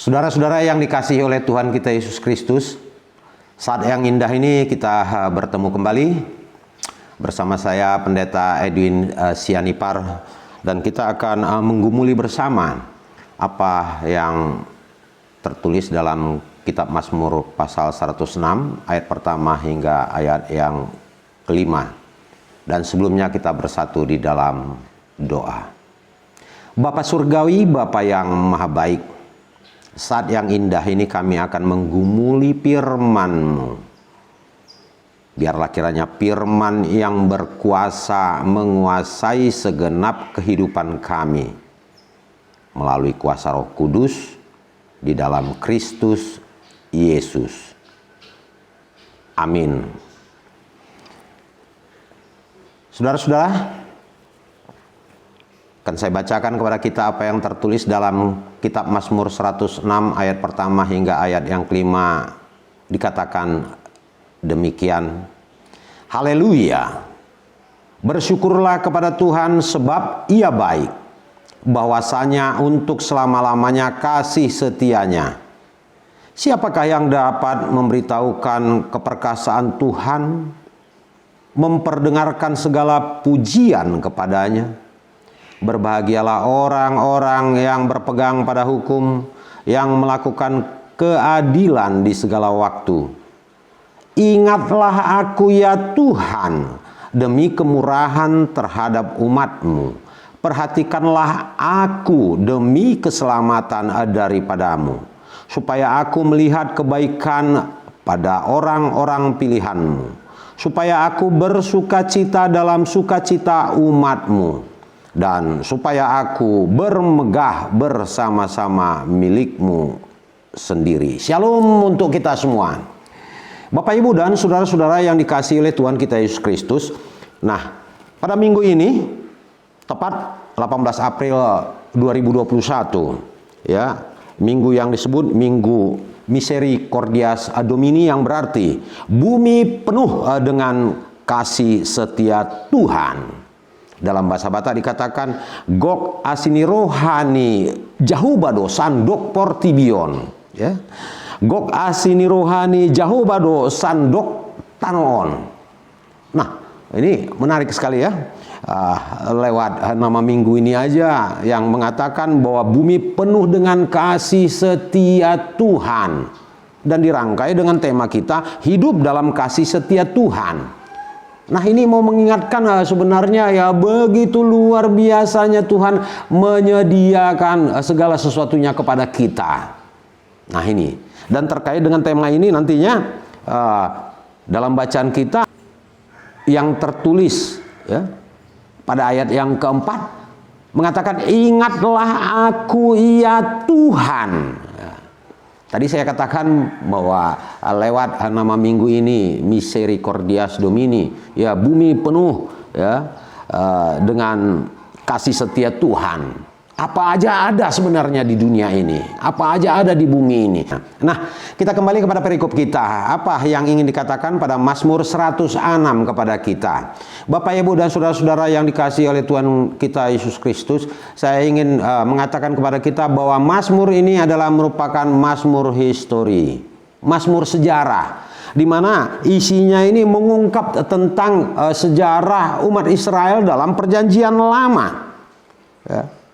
Saudara-saudara yang dikasihi oleh Tuhan kita Yesus Kristus, saat yang indah ini kita bertemu kembali bersama saya Pendeta Edwin Sianipar, dan kita akan menggumuli bersama apa yang tertulis dalam kitab Mazmur pasal 106 ayat pertama hingga ayat yang kelima. Dan sebelumnya kita bersatu di dalam doa. Bapa Surgawi, Bapa yang Maha Baik, saat yang indah ini kami akan menggumuli firman-Mu. Biarlah kiranya firman yang berkuasa menguasai segenap kehidupan kami melalui kuasa Roh Kudus di dalam Kristus Yesus. Amin. Saudara-saudara, akan saya bacakan kepada kita apa yang tertulis dalam kitab Mazmur 106 ayat pertama hingga ayat yang kelima. Dikatakan demikian. Haleluya. Bersyukurlah kepada Tuhan sebab Ia baik. Bahwasanya untuk selama-lamanya kasih setianya. Siapakah yang dapat memberitahukan keperkasaan Tuhan? Memperdengarkan segala pujian kepadanya. Berbahagialah orang-orang yang berpegang pada hukum, yang melakukan keadilan di segala waktu. Ingatlah aku ya Tuhan, demi kemurahan terhadap umat-Mu. Perhatikanlah aku demi keselamatan daripadamu, supaya aku melihat kebaikan pada orang-orang pilihan-Mu, supaya aku bersukacita dalam sukacita umat-Mu, dan supaya aku bermegah bersama-sama milik-Mu sendiri. Shalom untuk kita semua. Bapak, Ibu, dan saudara-saudara yang dikasihi oleh Tuhan kita Yesus Kristus. Nah, pada minggu ini, tepat 18 April 2021, ya, minggu yang disebut Minggu Misericordias Domini, yang berarti bumi penuh dengan kasih setia Tuhan. Dalam bahasa Batak dikatakan Gok asini rohani jahubado sandok portibion, ya. Gok asini rohani jahubado sandok tanoon. Nah, ini menarik sekali, ya. Lewat nama minggu ini aja yang mengatakan bahwa bumi penuh dengan kasih setia Tuhan, dan dirangkai dengan tema kita hidup dalam kasih setia Tuhan. Nah, ini mau mengingatkan sebenarnya, ya, begitu luar biasanya Tuhan menyediakan segala sesuatunya kepada kita. Nah, ini, dan terkait dengan tema ini nantinya dalam bacaan kita yang tertulis, ya, pada ayat yang keempat mengatakan ingatlah aku ya Tuhan. Tadi saya katakan bahwa lewat nama minggu ini Misericordias Domini, ya, bumi penuh, ya, dengan kasih setia Tuhan. Apa aja ada sebenarnya di dunia ini, apa aja ada di bumi ini. Nah, kita kembali kepada perikop kita. Apa yang ingin dikatakan pada Mazmur 106 kepada kita? Bapak, Ibu, dan saudara-saudara yang dikasihi oleh Tuhan kita Yesus Kristus, saya ingin mengatakan kepada kita bahwa Mazmur ini adalah merupakan Mazmur histori, Mazmur sejarah, di mana isinya ini mengungkap tentang sejarah umat Israel dalam Perjanjian Lama, ya.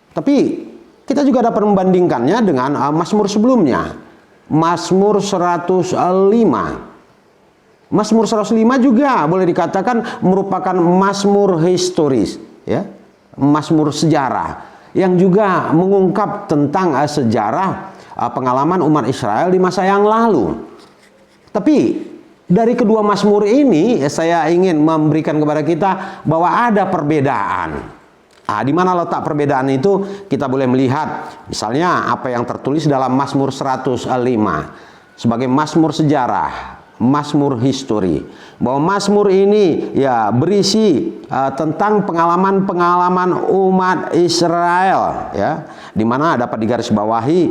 Tapi kita juga dapat membandingkannya dengan Mazmur sebelumnya, Mazmur 105. Mazmur 105 juga boleh dikatakan merupakan Mazmur historis, ya, Mazmur sejarah yang juga mengungkap tentang sejarah pengalaman umat Israel di masa yang lalu. Tapi dari kedua Mazmur ini saya ingin memberikan kepada kita bahwa ada perbedaan. Di mana letak perbedaan itu kita boleh melihat, misalnya apa yang tertulis dalam Mazmur 105 sebagai Mazmur sejarah, Mazmur histori, bahwa Mazmur ini, ya, berisi tentang pengalaman-pengalaman umat Israel, ya, di mana dapat digarisbawahi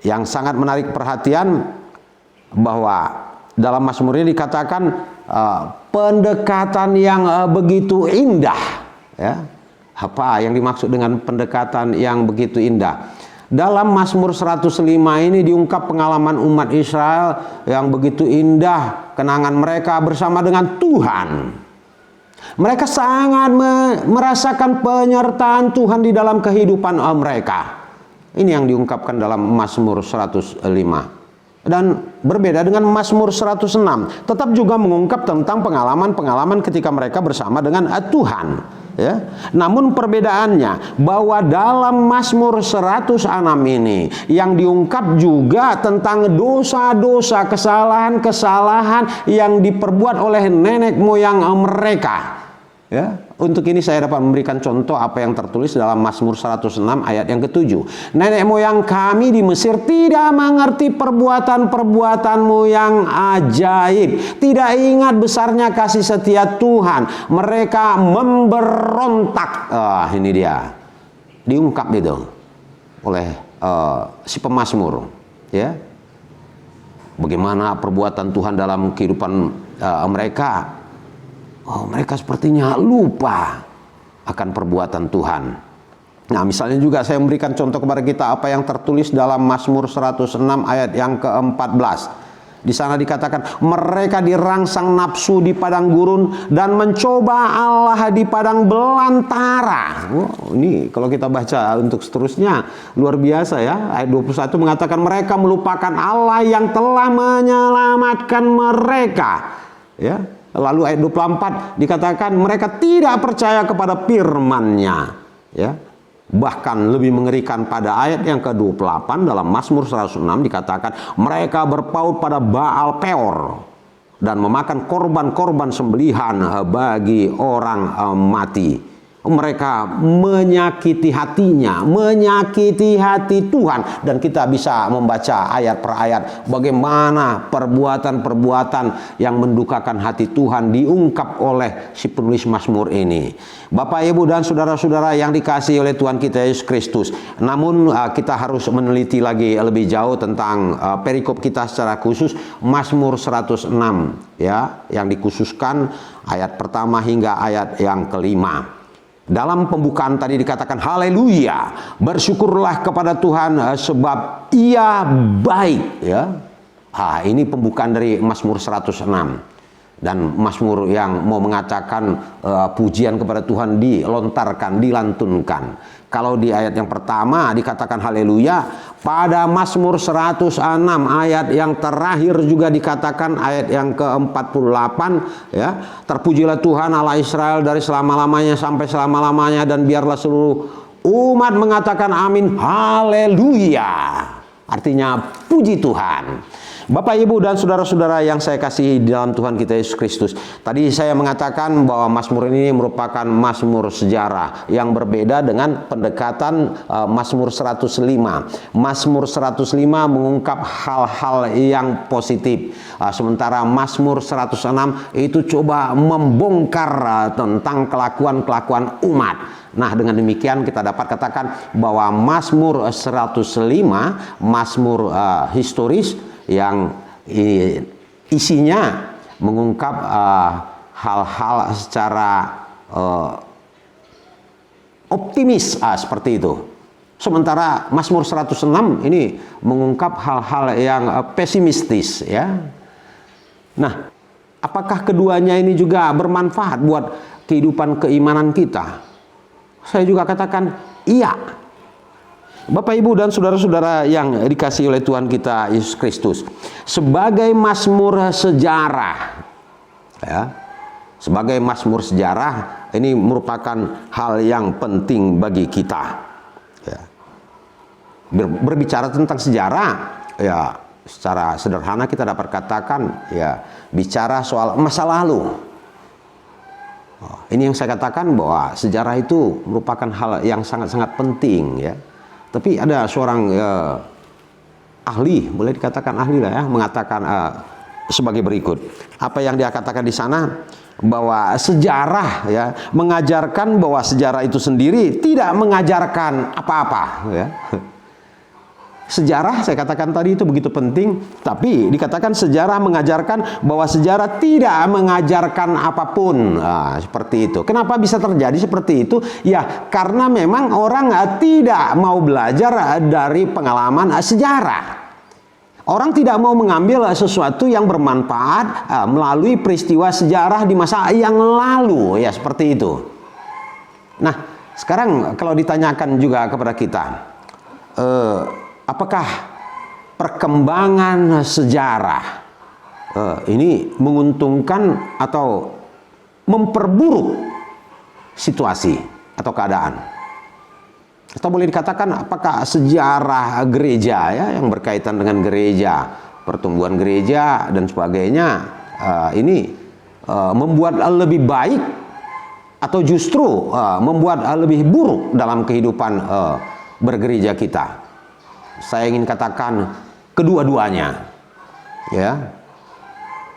yang sangat menarik perhatian bahwa dalam Mazmur ini dikatakan pendekatan yang begitu indah. Ya, apa yang dimaksud dengan pendekatan yang begitu indah? Dalam Mazmur 105 ini diungkap pengalaman umat Israel yang begitu indah, kenangan mereka bersama dengan Tuhan. Mereka sangat merasakan penyertaan Tuhan di dalam kehidupan mereka. Ini yang diungkapkan dalam Mazmur 105. Dan berbeda dengan Mazmur 106, tetap juga mengungkap tentang pengalaman-pengalaman ketika mereka bersama dengan Tuhan. Ya. Namun perbedaannya bahwa dalam Mazmur 106 ini yang diungkap juga tentang dosa-dosa, kesalahan-kesalahan yang diperbuat oleh nenek moyang mereka. Ya. Untuk ini saya dapat memberikan contoh apa yang tertulis dalam Mazmur 106 ayat yang ke-7. Nenek moyang kami di Mesir tidak mengerti perbuatan-perbuatanmu yang ajaib. Tidak ingat besarnya kasih setia Tuhan. Mereka memberontak. Ini dia. Diungkap itu oleh si pemazmur. Ya. Bagaimana perbuatan Tuhan dalam kehidupan mereka. Mereka sepertinya lupa akan perbuatan Tuhan. Nah, misalnya juga saya memberikan contoh kepada kita apa yang tertulis dalam Mazmur 106 ayat yang ke-14. Di sana dikatakan, mereka dirangsang nafsu di padang gurun dan mencoba Allah di padang belantara. Ini kalau kita baca untuk seterusnya luar biasa ya. Ayat 21 mengatakan mereka melupakan Allah yang telah menyelamatkan mereka. Ya. Lalu ayat 24 dikatakan mereka tidak percaya kepada firman-Nya. Ya. Bahkan lebih mengerikan pada ayat yang ke-28 dalam Mazmur 106 dikatakan mereka berpaut pada Baal Peor dan memakan korban-korban sembelihan bagi orang mati. Mereka menyakiti hatinya, menyakiti hati Tuhan. Dan kita bisa membaca ayat per ayat bagaimana perbuatan-perbuatan yang mendukakan hati Tuhan diungkap oleh si penulis Mazmur ini. Bapak, Ibu, dan saudara-saudara yang dikasihi oleh Tuhan kita Yesus Kristus. Namun kita harus meneliti lagi lebih jauh tentang perikop kita secara khusus Mazmur 106 ya, yang dikhususkan ayat pertama hingga ayat yang kelima. Dalam pembukaan tadi dikatakan haleluya, bersyukurlah kepada Tuhan sebab Ia baik ya. Ini pembukaan dari Mazmur 106. Dan Mazmur yang mau mengatakan pujian kepada Tuhan dilontarkan, dilantunkan. Kalau di ayat yang pertama dikatakan haleluya, pada Mazmur 106 ayat yang terakhir juga dikatakan ayat yang ke-48 ya, terpujilah Tuhan Allah Israel dari selama-lamanya sampai selama-lamanya dan biarlah seluruh umat mengatakan amin haleluya. Artinya puji Tuhan. Bapak, Ibu, dan saudara-saudara yang saya kasihi di dalam Tuhan kita Yesus Kristus. Tadi saya mengatakan bahwa Mazmur ini merupakan Mazmur sejarah yang berbeda dengan pendekatan Mazmur 105. Mazmur 105 mengungkap hal-hal yang positif. Sementara Mazmur 106 itu coba membongkar tentang kelakuan-kelakuan umat. Nah, dengan demikian kita dapat katakan bahwa Mazmur 105 Mazmur historis yang isinya mengungkap hal-hal secara optimis seperti itu. Sementara Mazmur 106 ini mengungkap hal-hal yang pesimistis ya. Nah, apakah keduanya ini juga bermanfaat buat kehidupan keimanan kita? Saya juga katakan iya. Bapak, Ibu, dan saudara-saudara yang dikasihi oleh Tuhan kita Yesus Kristus, sebagai mazmur sejarah ya, sebagai mazmur sejarah ini merupakan hal yang penting bagi kita ya. Berbicara tentang sejarah ya, secara sederhana kita dapat katakan ya, bicara soal masa lalu. Ini yang saya katakan bahwa sejarah itu merupakan hal yang sangat-sangat penting ya. Tapi ada seorang ahli, boleh dikatakan ahli lah ya, mengatakan sebagai berikut. Apa yang dia katakan di sana, bahwa sejarah ya mengajarkan bahwa sejarah itu sendiri tidak mengajarkan apa-apa ya. Sejarah, saya katakan tadi, itu begitu penting, tapi dikatakan sejarah mengajarkan bahwa sejarah tidak mengajarkan apapun. Nah, seperti itu. Kenapa bisa terjadi seperti itu? Ya, karena memang orang tidak mau belajar dari pengalaman sejarah. Orang tidak mau mengambil sesuatu yang bermanfaat melalui peristiwa sejarah di masa yang lalu, ya seperti itu. Nah, sekarang kalau ditanyakan juga kepada kita, apakah perkembangan sejarah ini menguntungkan atau memperburuk situasi atau keadaan? Atau boleh dikatakan apakah sejarah gereja, ya, yang berkaitan dengan gereja, pertumbuhan gereja dan sebagainya, ini membuat lebih baik atau justru membuat lebih buruk dalam kehidupan bergereja kita? Saya ingin katakan kedua-duanya, ya.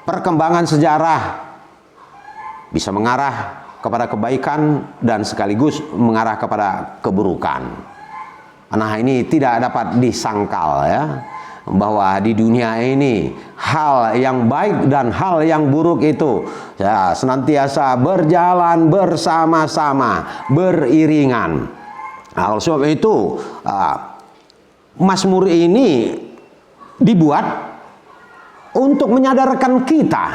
Perkembangan sejarah bisa mengarah kepada kebaikan dan sekaligus mengarah kepada keburukan. Nah, ini tidak dapat disangkal, ya, bahwa di dunia ini hal yang baik dan hal yang buruk itu, ya, senantiasa berjalan bersama-sama, beriringan. Nah, oleh sebab itu Mazmur ini dibuat untuk menyadarkan kita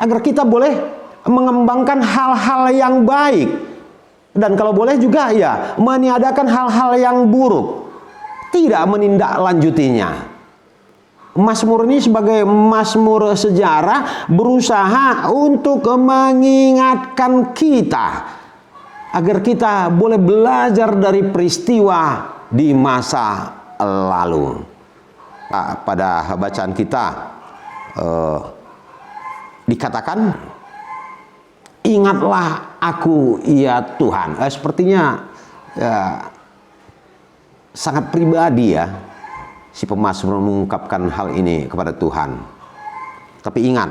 agar kita boleh mengembangkan hal-hal yang baik, dan kalau boleh juga ya meniadakan hal-hal yang buruk, tidak menindaklanjutinya. Mazmur ini sebagai mazmur sejarah berusaha untuk mengingatkan kita agar kita boleh belajar dari peristiwa di masa lalu. Pada bacaan kita dikatakan, ingatlah aku ya Tuhan. Sepertinya ya, sangat pribadi, ya, si pemazmur mengungkapkan hal ini kepada Tuhan. Tapi ingat,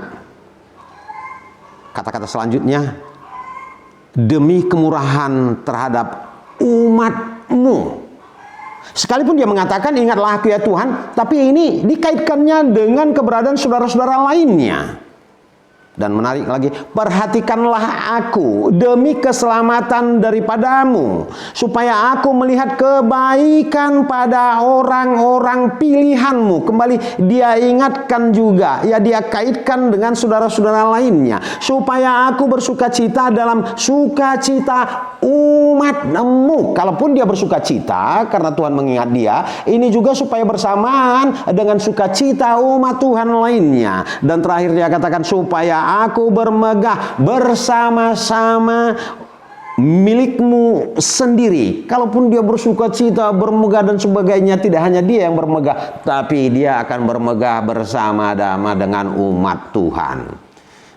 kata-kata selanjutnya, demi kemurahan terhadap umat-Mu. Sekalipun dia mengatakan ingatlah aku ya Tuhan, tapi ini dikaitkannya dengan keberadaan saudara-saudara lainnya. Dan menarik lagi, perhatikanlah aku demi keselamatan daripadamu, supaya aku melihat kebaikan pada orang-orang pilihanmu. Kembali dia ingatkan juga, ya, dia kaitkan dengan saudara-saudara lainnya, supaya aku bersukacita dalam sukacita umatmu. Kalaupun dia bersukacita karena Tuhan mengingat dia, ini juga supaya bersamaan dengan sukacita umat Tuhan lainnya. Dan terakhir dia katakan, supaya aku bermegah bersama-sama milikmu sendiri. Kalaupun dia bersukacita, bermegah dan sebagainya, tidak hanya dia yang bermegah, tapi dia akan bermegah bersama-sama dengan umat Tuhan.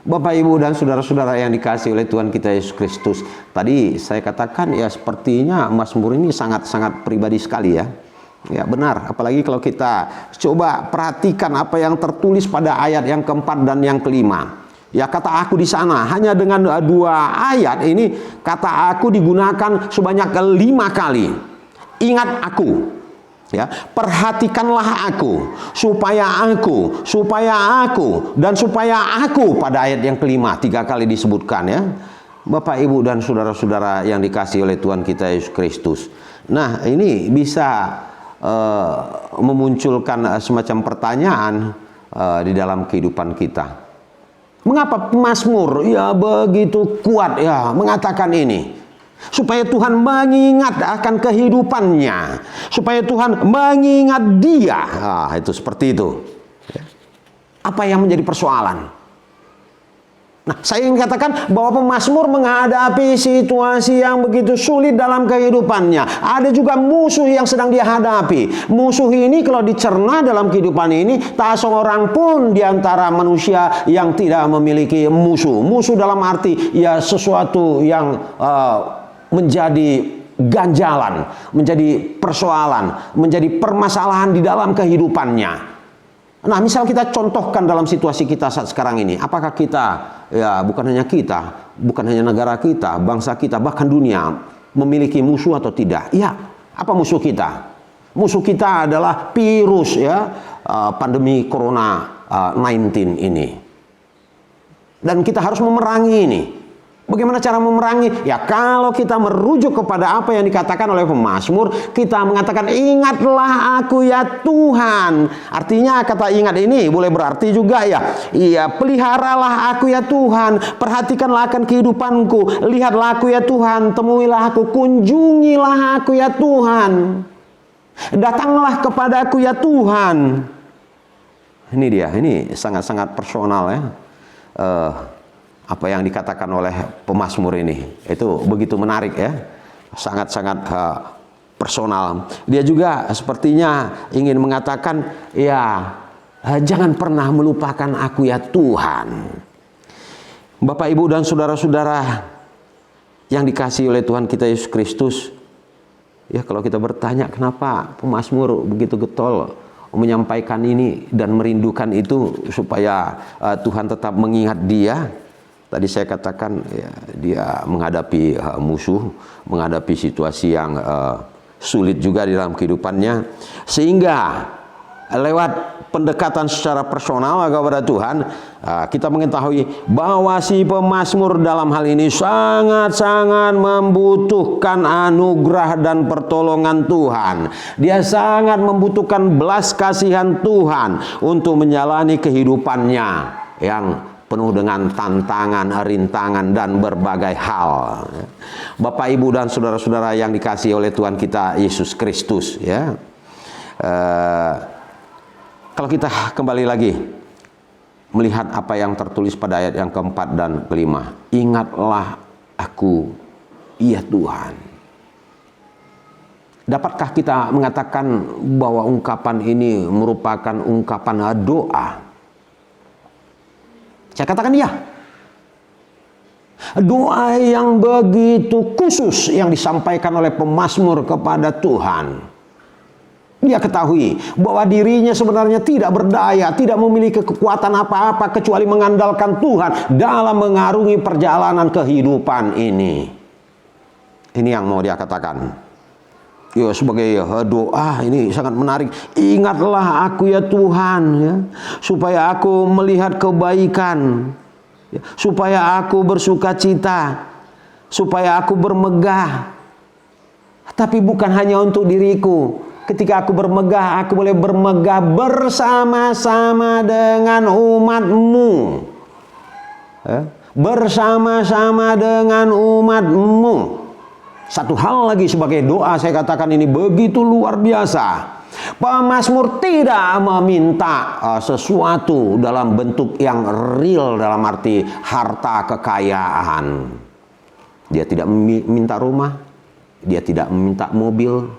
Bapak, Ibu, dan saudara-saudara yang dikasihi oleh Tuhan kita Yesus Kristus, tadi saya katakan ya sepertinya Mazmur ini sangat-sangat pribadi sekali, ya. Ya benar, apalagi kalau kita coba perhatikan apa yang tertulis pada ayat yang keempat dan yang kelima. Ya, kata aku di sana, hanya dengan dua ayat ini kata aku digunakan sebanyak 5 kali. Ingat aku, ya, perhatikanlah aku, supaya aku, dan supaya aku, pada ayat yang kelima 3 kali disebutkan, ya. Bapak, Ibu, dan saudara-saudara yang dikasihi oleh Tuhan kita Yesus Kristus. Nah, ini bisa memunculkan semacam pertanyaan di dalam kehidupan kita. Mengapa Mazmur ya begitu kuat, ya, mengatakan ini? Supaya Tuhan mengingat akan kehidupannya, supaya Tuhan mengingat dia. Itu seperti itu. Apa yang menjadi persoalan? Nah, saya ingin katakan bahwa pemazmur menghadapi situasi yang begitu sulit dalam kehidupannya. Ada juga musuh yang sedang dia hadapi. Musuh ini kalau dicerna dalam kehidupan ini, tak seorang pun di antara manusia yang tidak memiliki musuh. Musuh dalam arti ya sesuatu yang menjadi ganjalan, menjadi persoalan, menjadi permasalahan di dalam kehidupannya. Nah, misal kita contohkan dalam situasi kita saat sekarang ini, apakah kita, ya bukan hanya kita, bukan hanya negara kita, bangsa kita, bahkan dunia memiliki musuh atau tidak? Ya, apa musuh kita? Musuh kita adalah virus ya, pandemi corona 19 ini. Dan kita harus memerangi ini. Bagaimana cara memerangi? Ya kalau kita merujuk kepada apa yang dikatakan oleh pemazmur, kita mengatakan ingatlah aku ya Tuhan. Artinya kata ingat ini boleh berarti juga ya, iya peliharalah aku ya Tuhan, perhatikanlah akan kehidupanku, lihatlah aku ya Tuhan, temuilah aku, kunjungilah aku ya Tuhan, datanglah kepadaku ya Tuhan. Ini dia, ini sangat-sangat personal ya. Apa yang dikatakan oleh pemazmur ini itu begitu menarik ya, sangat-sangat personal. Dia juga sepertinya ingin mengatakan ya, jangan pernah melupakan aku ya Tuhan. Bapak, Ibu dan saudara-saudara yang dikasihi oleh Tuhan kita Yesus Kristus, ya kalau kita bertanya kenapa pemazmur begitu getol menyampaikan ini dan merindukan itu supaya Tuhan tetap mengingat dia. Tadi saya katakan ya, dia menghadapi musuh, menghadapi situasi yang sulit juga di dalam kehidupannya, sehingga lewat pendekatan secara personal kepada Tuhan, kita mengetahui bahwa si pemazmur dalam hal ini sangat-sangat membutuhkan anugerah dan pertolongan Tuhan. Dia sangat membutuhkan belas kasihan Tuhan untuk menjalani kehidupannya yang penuh dengan tantangan, rintangan, dan berbagai hal. Bapak, Ibu, dan saudara-saudara yang dikasihi oleh Tuhan kita Yesus Kristus, ya. Kalau kita kembali lagi melihat apa yang tertulis pada ayat yang keempat dan kelima, ingatlah aku, ya Tuhan. Dapatkah kita mengatakan bahwa ungkapan ini merupakan ungkapan doa? Saya katakan iya. Doa yang begitu khusus yang disampaikan oleh pemazmur kepada Tuhan. Dia ketahui bahwa dirinya sebenarnya tidak berdaya, tidak memiliki kekuatan apa-apa kecuali mengandalkan Tuhan dalam mengarungi perjalanan kehidupan ini. Ini yang mau dia katakan. Ya, sebagai doa ini sangat menarik. Ingatlah aku ya Tuhan, ya, supaya aku melihat kebaikan, ya, supaya aku bersuka cita, supaya aku bermegah. Tapi bukan hanya untuk diriku. Ketika aku bermegah, aku boleh bermegah bersama-sama dengan umat-Mu, ya, bersama-sama dengan umat-Mu. Satu hal lagi sebagai doa, saya katakan ini begitu luar biasa. Pemazmur tidak meminta sesuatu dalam bentuk yang real, dalam arti harta kekayaan. Dia tidak meminta rumah, dia tidak meminta mobil,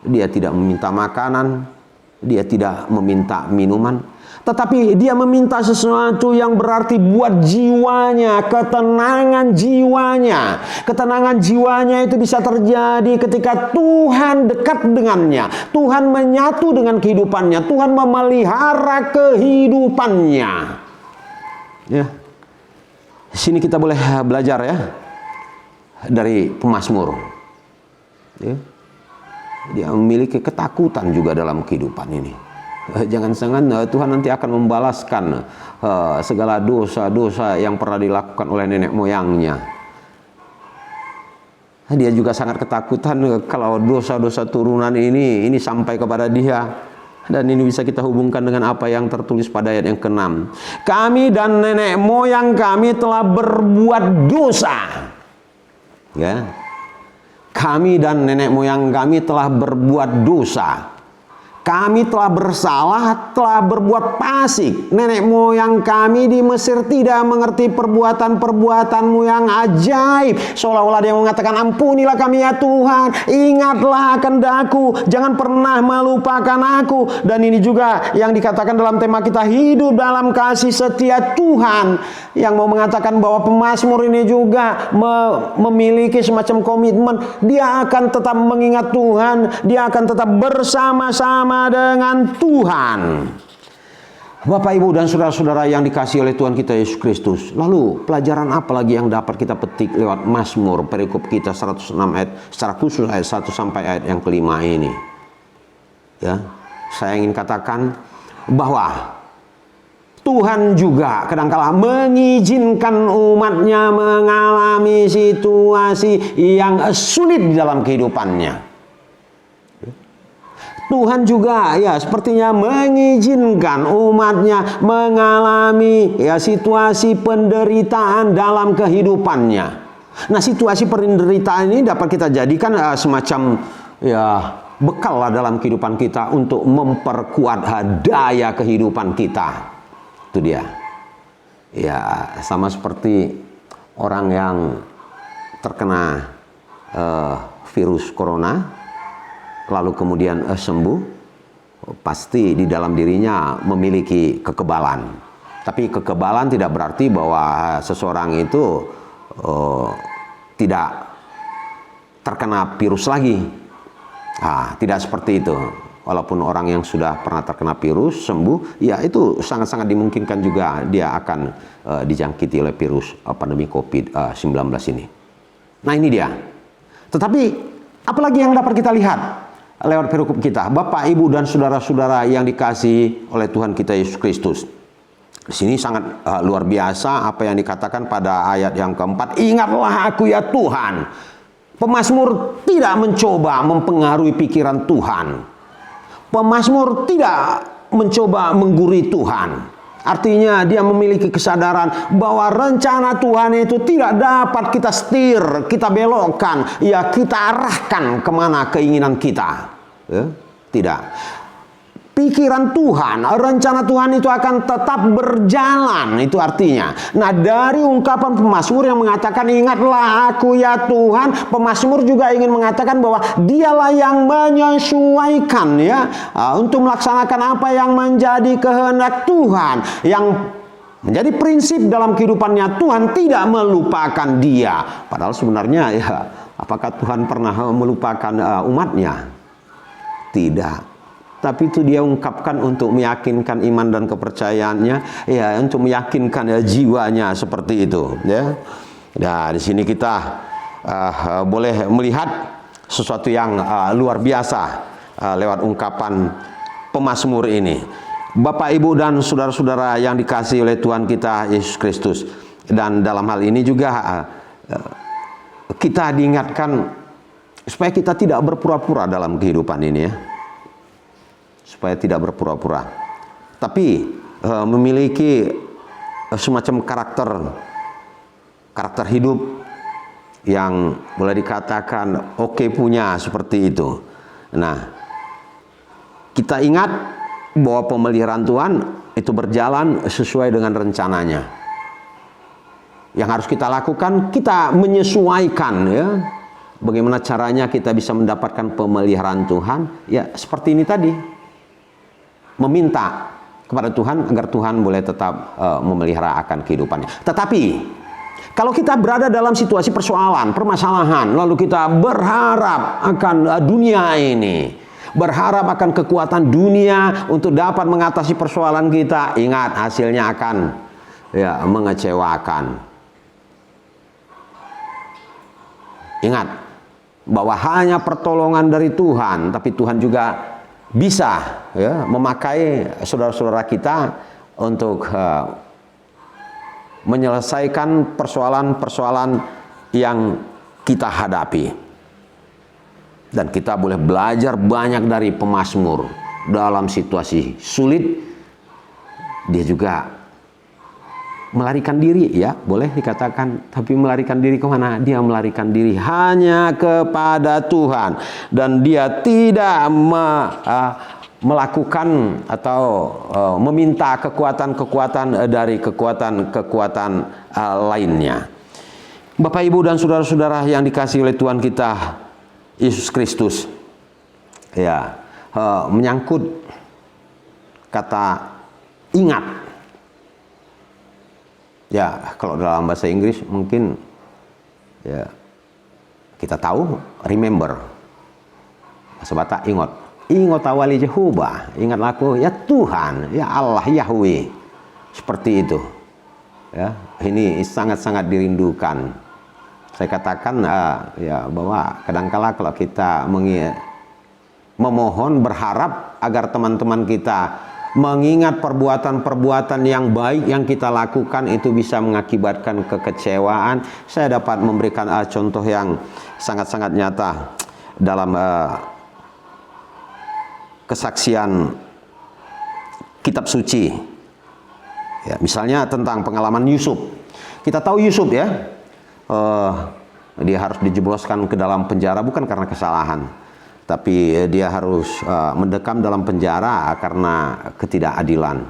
dia tidak meminta makanan, dia tidak meminta minuman. Tetapi dia meminta sesuatu yang berarti buat jiwanya, ketenangan jiwanya. Ketenangan jiwanya itu bisa terjadi ketika Tuhan dekat dengannya. Tuhan menyatu dengan kehidupannya. Tuhan memelihara kehidupannya. Ya. Di sini kita boleh belajar ya dari pemazmur. Ya. Dia memiliki ketakutan juga dalam kehidupan ini. Jangan-jangan Tuhan nanti akan membalaskan segala dosa-dosa yang pernah dilakukan oleh nenek moyangnya. Dia juga sangat ketakutan kalau dosa-dosa turunan ini sampai kepada dia. Dan ini bisa kita hubungkan dengan apa yang tertulis pada ayat yang ke-6. Kami dan nenek moyang kami telah berbuat dosa. Ya. Kami dan nenek moyang kami telah berbuat dosa. Kami telah bersalah, telah berbuat fasik. Nenek moyang kami di Mesir tidak mengerti perbuatan-perbuatanmu yang ajaib. Seolah-olah dia mengatakan, ampunilah kami ya Tuhan. Ingatlah akan daku. Jangan pernah melupakan aku. Dan ini juga yang dikatakan dalam tema kita, hidup dalam kasih setia Tuhan. Yang mau mengatakan bahwa pemazmur ini juga memiliki semacam komitmen. Dia akan tetap mengingat Tuhan. Dia akan tetap bersama-sama dengan Tuhan. Bapak, Ibu, dan saudara-saudara yang dikasihi oleh Tuhan kita Yesus Kristus. Lalu pelajaran apa lagi yang dapat kita petik lewat Mazmur perikop kita 106 ayat, secara khusus ayat 1 sampai ayat yang kelima ini? Ya, saya ingin katakan bahwa Tuhan juga kadangkala mengizinkan umatnya mengalami situasi yang sulit di dalam kehidupannya. Tuhan juga ya sepertinya mengizinkan umatnya mengalami ya situasi penderitaan dalam kehidupannya. Nah, situasi penderitaan ini dapat kita jadikan semacam ya bekal lah dalam kehidupan kita untuk memperkuat daya kehidupan kita. Itu dia. Ya, sama seperti orang yang terkena virus corona lalu kemudian sembuh, pasti di dalam dirinya memiliki kekebalan. Tapi kekebalan tidak berarti bahwa seseorang itu tidak terkena virus lagi. Tidak seperti itu. Walaupun orang yang sudah pernah terkena virus sembuh, ya itu sangat-sangat dimungkinkan juga dia akan dijangkiti oleh virus pandemi COVID-19 ini. Nah, ini dia. Tetapi apalagi yang dapat kita lihat lewat perikop kita, Bapak, Ibu, dan saudara-saudara yang dikasihi oleh Tuhan kita Yesus Kristus. Di sini sangat luar biasa apa yang dikatakan pada ayat yang keempat. Ingatlah aku ya Tuhan. Pemazmur tidak mencoba mempengaruhi pikiran Tuhan. Pemazmur tidak mencoba menggurui Tuhan. Artinya dia memiliki kesadaran bahwa rencana Tuhan itu tidak dapat kita setir, kita belokkan, ya kita arahkan kemana keinginan kita. Ya, tidak. Pikiran Tuhan, rencana Tuhan itu akan tetap berjalan, itu artinya. Nah, dari ungkapan pemazmur yang mengatakan ingatlah aku ya Tuhan, pemazmur juga ingin mengatakan bahwa dialah yang menyesuaikan ya untuk melaksanakan apa yang menjadi kehendak Tuhan, yang menjadi prinsip dalam kehidupannya. Tuhan tidak melupakan dia. Padahal sebenarnya ya, apakah Tuhan pernah melupakan umatnya? Tidak. Tapi itu dia ungkapkan untuk meyakinkan iman dan kepercayaannya, ya, untuk meyakinkan ya, jiwanya seperti itu, ya. Nah, di sini kita boleh melihat sesuatu yang luar biasa lewat ungkapan pemazmur ini. Bapak, Ibu, dan saudara-saudara yang dikasihi oleh Tuhan kita Yesus Kristus, dan dalam hal ini juga kita diingatkan supaya kita tidak berpura-pura dalam kehidupan ini, ya. Supaya tidak berpura-pura, tapi memiliki semacam karakter hidup yang boleh dikatakan punya seperti itu. Nah, kita ingat bahwa pemeliharaan Tuhan itu berjalan sesuai dengan rencananya. Yang harus kita lakukan, kita menyesuaikan, ya, bagaimana caranya kita bisa mendapatkan pemeliharaan Tuhan, ya seperti ini tadi. Meminta kepada Tuhan agar Tuhan boleh tetap memelihara akan kehidupannya. Tetapi kalau kita berada dalam situasi persoalan, permasalahan, lalu kita berharap akan dunia ini, berharap akan kekuatan dunia untuk dapat mengatasi persoalan kita, ingat hasilnya akan ya mengecewakan. Ingat bahwa hanya pertolongan dari Tuhan, tapi Tuhan juga bisa ya memakai saudara-saudara kita untuk menyelesaikan persoalan-persoalan yang kita hadapi. Dan kita boleh belajar banyak dari pemazmur. Dalam situasi sulit, dia juga melarikan diri, ya boleh dikatakan. Tapi melarikan diri kemana? Dia melarikan diri hanya kepada Tuhan. Dan dia tidak melakukan atau meminta kekuatan-kekuatan dari kekuatan-kekuatan lainnya. Bapak, Ibu, dan saudara-saudara yang dikasihi oleh Tuhan kita Yesus Kristus, ya, menyangkut kata ingat. Ya, kalau dalam bahasa Inggris mungkin ya kita tahu remember. Bahasa Batak ingat. Ingat awali Jehovah, ingatlah aku ya Tuhan, ya Allah Yahweh. Seperti itu. Ya, ini sangat-sangat dirindukan. Saya katakan ya bahwa kadangkala kalau kita memohon, berharap agar teman-teman kita mengingat perbuatan-perbuatan yang baik yang kita lakukan itu bisa mengakibatkan kekecewaan. Saya dapat memberikan contoh yang sangat-sangat nyata dalam kesaksian kitab suci. Ya, misalnya tentang pengalaman Yusuf. Kita tahu Yusuf ya, dia harus dijebloskan ke dalam penjara bukan karena kesalahan, tapi dia harus mendekam dalam penjara karena ketidakadilan.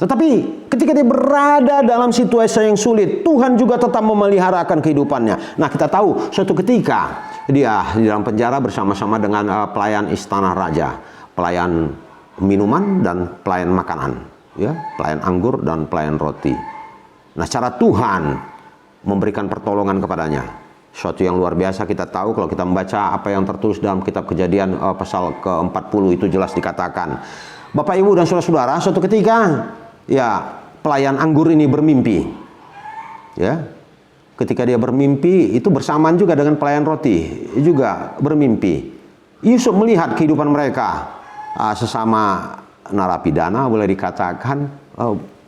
Tetapi ketika dia berada dalam situasi yang sulit, Tuhan juga tetap memeliharakan kehidupannya. Nah, kita tahu suatu ketika dia di dalam penjara bersama-sama dengan pelayan istana raja, pelayan minuman dan pelayan makanan, ya, pelayan anggur dan pelayan roti. Nah, cara Tuhan memberikan pertolongan kepadanya, suatu yang luar biasa. Kita tahu kalau kita membaca apa yang tertulis dalam kitab Kejadian pasal ke-40 itu jelas dikatakan, Bapak Ibu dan saudara-saudara, suatu ketika ya pelayan anggur ini bermimpi. Ya. Ketika dia bermimpi itu bersamaan juga dengan pelayan roti juga bermimpi. Yusuf melihat kehidupan mereka, sesama narapidana boleh dikatakan,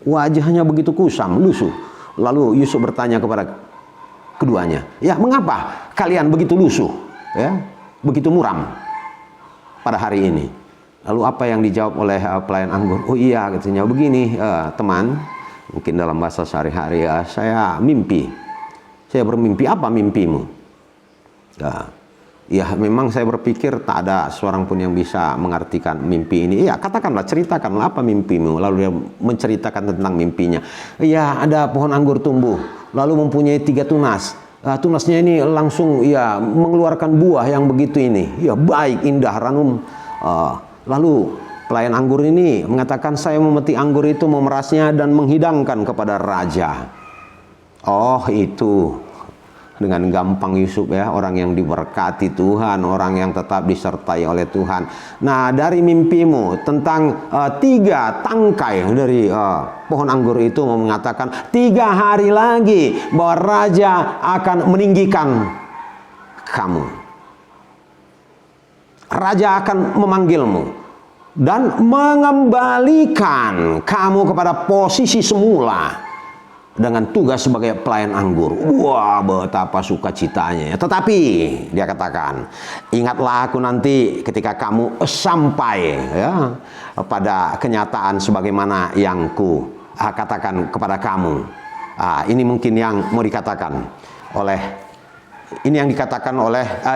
wajahnya begitu kusam, lusuh. Lalu Yusuf bertanya kepada keduanya, ya mengapa kalian begitu lusuh, ya, begitu muram pada hari ini? Lalu apa yang dijawab oleh pelayan anggur? Oh iya, katanya begini, teman, mungkin dalam bahasa sehari-hari, saya mimpi. Saya bermimpi. Apa mimpimu? Ya memang saya berpikir tak ada seorang pun yang bisa mengartikan mimpi ini. Ya katakanlah, ceritakanlah apa mimpimu. Lalu dia menceritakan tentang mimpinya. Ya ada pohon anggur tumbuh, lalu mempunyai 3 tunas. Tunasnya ini langsung ya mengeluarkan buah yang begitu ini. Ya baik, indah, ranum. Lalu pelayan anggur ini mengatakan, saya memetik anggur itu, memerasnya dan menghidangkan kepada raja. Oh itu dengan gampang Yusuf ya, orang yang diberkati Tuhan, orang yang tetap disertai oleh Tuhan. Nah dari mimpimu tentang 3 tangkai dari pohon anggur itu mengatakan 3 hari lagi bahwa raja akan meninggikan kamu. Raja akan memanggilmu dan mengembalikan kamu kepada posisi semula dengan tugas sebagai pelayan anggur. Wah, betapa sukacitanya. Tetapi dia katakan, ingatlah aku nanti ketika kamu sampai ya pada kenyataan sebagaimana yang ku katakan kepada kamu. Ini mungkin yang mau dikatakan oleh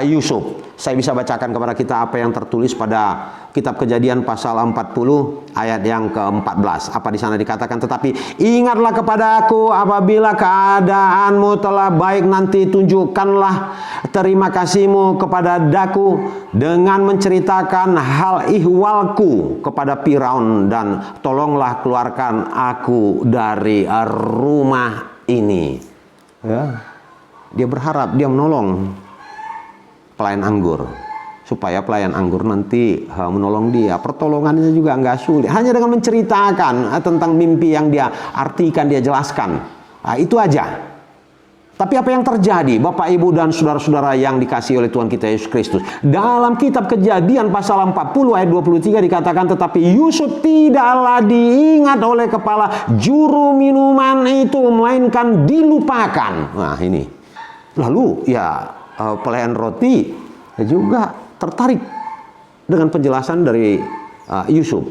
Yusuf. Saya bisa bacakan kepada kita apa yang tertulis pada kitab Kejadian pasal 40 ayat yang ke-14. Apa di sana dikatakan, tetapi ingatlah kepada aku apabila keadaanmu telah baik, nanti tunjukkanlah terima kasihmu kepada daku dengan menceritakan hal ihwalku kepada Firaun, dan tolonglah keluarkan aku dari rumah ini. Ya. Dia berharap, dia menolong pelayan anggur supaya pelayan anggur nanti menolong dia. Pertolongannya juga nggak sulit, hanya dengan menceritakan tentang mimpi yang dia artikan, dia jelaskan. Itu aja. Tapi apa yang terjadi, Bapak Ibu dan saudara-saudara yang dikasihi oleh Tuhan kita Yesus Kristus, dalam kitab Kejadian pasal 40 ayat 23 dikatakan, tetapi Yusuf tidaklah diingat oleh kepala juru minuman itu, melainkan dilupakan. Nah ini. Lalu ya pelayan roti juga tertarik dengan penjelasan dari Yusuf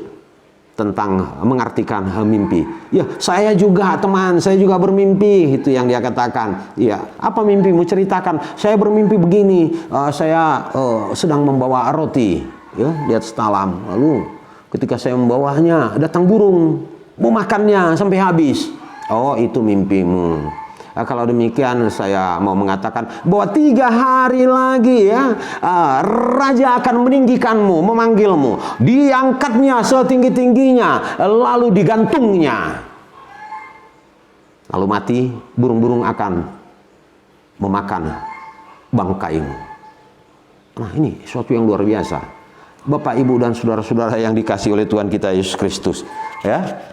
tentang mengartikan mimpi. Ya saya juga teman, saya juga bermimpi, itu yang dia katakan. Ya apa mimpimu, ceritakan. Saya bermimpi begini, saya sedang membawa roti ya di atas talam. Lalu ketika saya membawanya datang burung memakannya sampai habis. Oh itu mimpimu. Kalau demikian saya mau mengatakan bahwa 3 hari lagi ya raja akan meninggikanmu, memanggilmu, diangkatnya setinggi-tingginya, lalu digantungnya, lalu mati, burung-burung akan memakan bangkaimu. Nah ini sesuatu yang luar biasa, Bapak Ibu dan saudara-saudara yang dikasihi oleh Tuhan kita Yesus Kristus ya.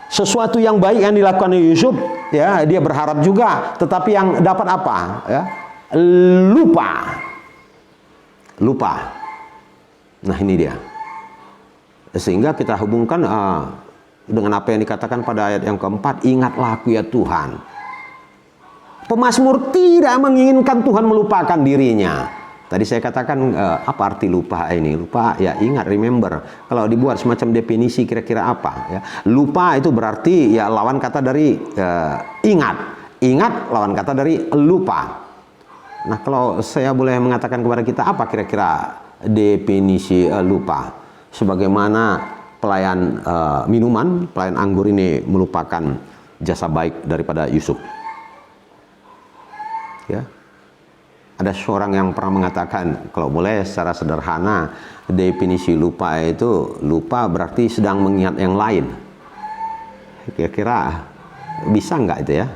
Sesuatu yang baik yang dilakukan oleh Yusuf, ya dia berharap juga, tetapi yang dapat apa? Ya, lupa. Nah ini dia. Sehingga kita hubungkan dengan apa yang dikatakan pada ayat yang keempat, ingatlah aku ya Tuhan. Pemazmur tidak menginginkan Tuhan melupakan dirinya. Tadi saya katakan apa arti lupa ini? Lupa ya ingat, remember. Kalau dibuat semacam definisi kira-kira apa ya? Lupa itu berarti ya lawan kata dari ingat. Ingat lawan kata dari lupa. Nah kalau saya boleh mengatakan kepada kita apa kira-kira definisi lupa? Sebagaimana pelayan minuman, pelayan anggur ini melupakan jasa baik daripada Yusuf. Ya, ada seorang yang pernah mengatakan, kalau boleh secara sederhana, definisi lupa itu, lupa berarti sedang mengingat yang lain. Kira-kira bisa nggak itu ya?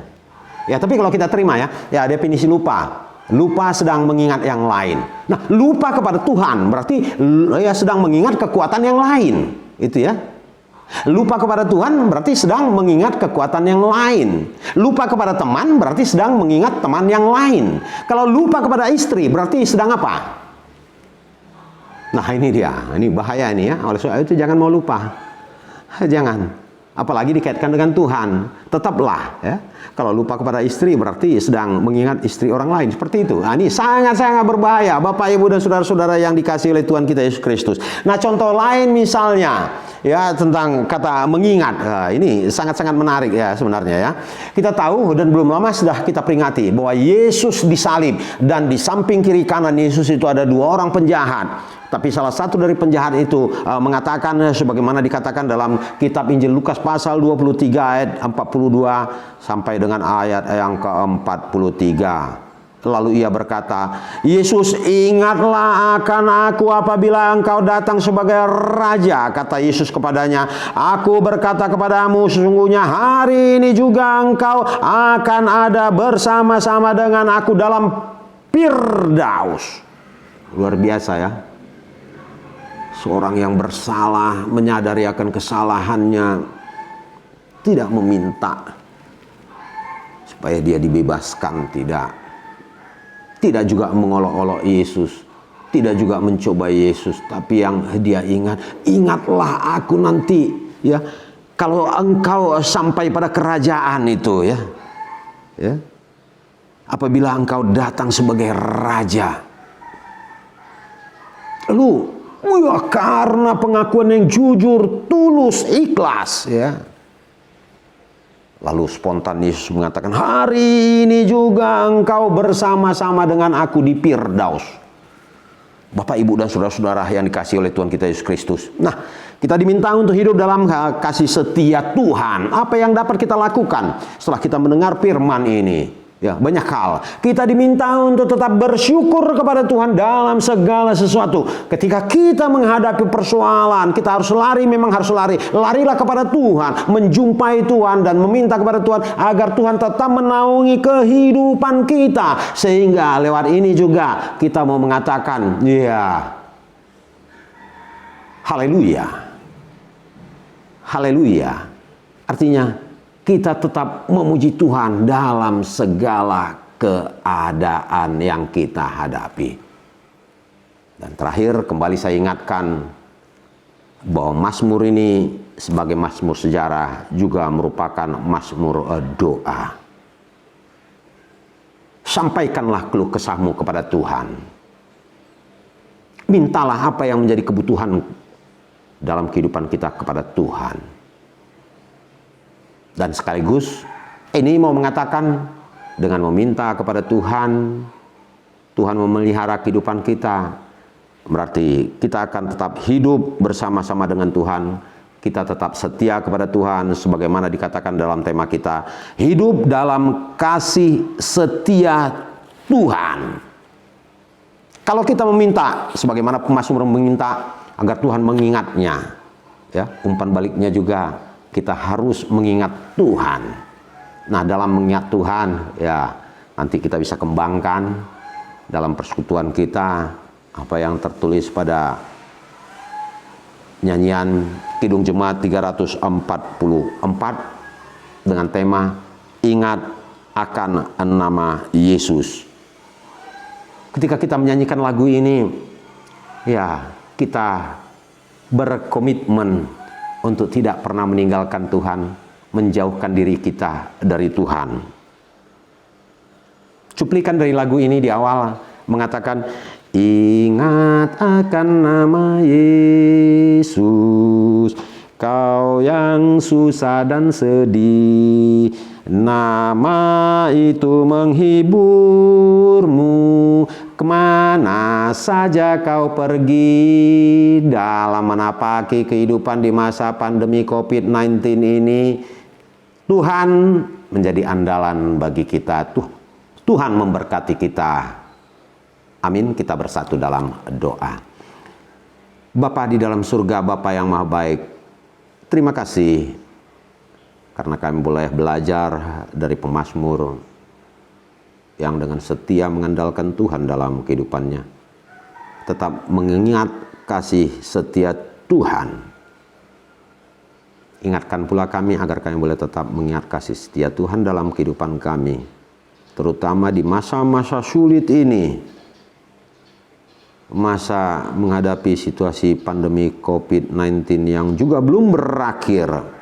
Ya, tapi kalau kita terima ya definisi lupa. Lupa sedang mengingat yang lain. Nah, lupa kepada Tuhan berarti ya sedang mengingat kekuatan yang lain. Itu ya. Lupa kepada Tuhan berarti sedang mengingat kekuatan yang lain. Lupa kepada teman berarti sedang mengingat teman yang lain. Kalau lupa kepada istri berarti sedang apa? Nah ini dia, ini bahaya ini ya. Oleh sebab itu jangan mau lupa. Jangan. Apalagi dikaitkan dengan Tuhan. Tetaplah ya. Kalau lupa kepada istri berarti sedang mengingat istri orang lain. Seperti itu. Nah, ini sangat-sangat berbahaya. Bapak, Ibu, dan saudara-saudara yang dikasihi oleh Tuhan kita Yesus Kristus. Nah, contoh lain misalnya ya tentang kata mengingat. Nah, ini sangat-sangat menarik ya sebenarnya ya. Kita tahu dan belum lama sudah kita peringati bahwa Yesus disalib dan di samping kiri kanan Yesus itu ada dua orang penjahat. Tapi salah satu dari penjahat itu mengatakan sebagaimana dikatakan dalam kitab Injil Lukas pasal 23 ayat 42 sampai dengan ayat yang ke-43. Lalu ia berkata, Yesus, ingatlah akan aku apabila engkau datang sebagai raja. Kata Yesus kepadanya, aku berkata kepadamu, sesungguhnya hari ini juga engkau akan ada bersama-sama dengan aku dalam Firdaus. Luar biasa ya. Seorang yang bersalah, menyadari akan kesalahannya, tidak meminta supaya dia dibebaskan, tidak. Tidak juga mengolok-olok Yesus, tidak juga mencoba Yesus, tapi yang dia ingat, ingatlah aku nanti ya, kalau engkau sampai pada kerajaan itu ya. Ya. Apabila engkau datang sebagai raja. Lalu ya, karena pengakuan yang jujur, tulus, ikhlas ya. Lalu spontan Yesus mengatakan, hari ini juga engkau bersama-sama dengan aku di Firdaus. Bapak, Ibu, dan saudara-saudara yang dikasihi oleh Tuhan kita Yesus Kristus. Nah, kita diminta untuk hidup dalam kasih setia Tuhan. Apa yang dapat kita lakukan setelah kita mendengar firman ini? Ya, banyak hal. Kita diminta untuk tetap bersyukur kepada Tuhan dalam segala sesuatu. Ketika kita menghadapi persoalan, kita harus lari, memang harus lari. Larilah kepada Tuhan, menjumpai Tuhan dan meminta kepada Tuhan agar Tuhan tetap menaungi kehidupan kita. Sehingga lewat ini juga kita mau mengatakan, ya, haleluya. Haleluya. Artinya, kita tetap memuji Tuhan dalam segala keadaan yang kita hadapi. Dan terakhir kembali saya ingatkan bahwa mazmur ini sebagai mazmur sejarah juga merupakan mazmur doa. Sampaikanlah keluh kesahmu kepada Tuhan. Mintalah apa yang menjadi kebutuhan dalam kehidupan kita kepada Tuhan. Dan sekaligus ini mau mengatakan dengan meminta kepada Tuhan, Tuhan memelihara kehidupan kita. Berarti kita akan tetap hidup bersama-sama dengan Tuhan. Kita tetap setia kepada Tuhan sebagaimana dikatakan dalam tema kita, hidup dalam kasih setia Tuhan. Kalau kita meminta sebagaimana pemazmur meminta agar Tuhan mengingatnya, ya, umpan baliknya juga kita harus mengingat Tuhan. Nah, dalam mengingat Tuhan, ya, nanti kita bisa kembangkan dalam persekutuan kita apa yang tertulis pada nyanyian Kidung Jemaat 344 dengan tema Ingat akan nama Yesus. Ketika kita menyanyikan lagu ini, ya, kita berkomitmen untuk tidak pernah meninggalkan Tuhan, menjauhkan diri kita dari Tuhan. Cuplikan dari lagu ini di awal mengatakan, ingat akan nama Yesus, kau yang susah dan sedih, nama itu menghiburmu, kemana saja kau pergi. Dalam menapaki kehidupan di masa pandemi COVID-19 ini, Tuhan menjadi andalan bagi kita. Tuhan memberkati kita. Amin. Kita bersatu dalam doa. Bapa di dalam surga, Bapa yang maha baik, terima kasih karena kami boleh belajar dari pemazmur yang dengan setia mengandalkan Tuhan dalam kehidupannya, tetap mengingat kasih setia Tuhan. Ingatkan pula kami agar kami boleh tetap mengingat kasih setia Tuhan dalam kehidupan kami, terutama di masa-masa sulit ini, masa menghadapi situasi pandemi COVID-19 yang juga belum berakhir.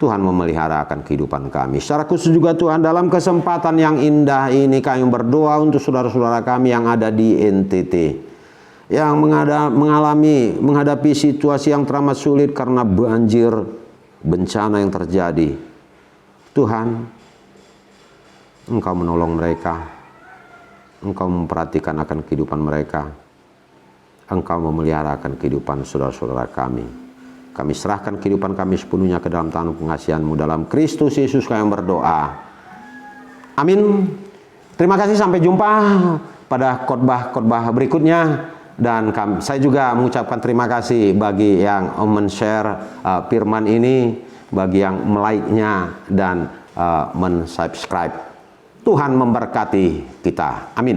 Tuhan memelihara akan kehidupan kami. Secara khusus juga Tuhan, dalam kesempatan yang indah ini kami berdoa untuk saudara-saudara kami yang ada di NTT, yang menghadapi situasi yang teramat sulit karena banjir, bencana yang terjadi. Tuhan, Engkau menolong mereka, Engkau memperhatikan akan kehidupan mereka, Engkau memelihara akan kehidupan saudara-saudara kami. Kami serahkan kehidupan kami sepenuhnya ke dalam tangan pengasihan-Mu, dalam Kristus Yesus kami berdoa. Amin. Terima kasih, sampai jumpa pada khotbah-khotbah berikutnya. Dan saya juga mengucapkan terima kasih bagi yang men-share firman ini, bagi yang melike-nya dan men-subscribe. Tuhan memberkati kita. Amin.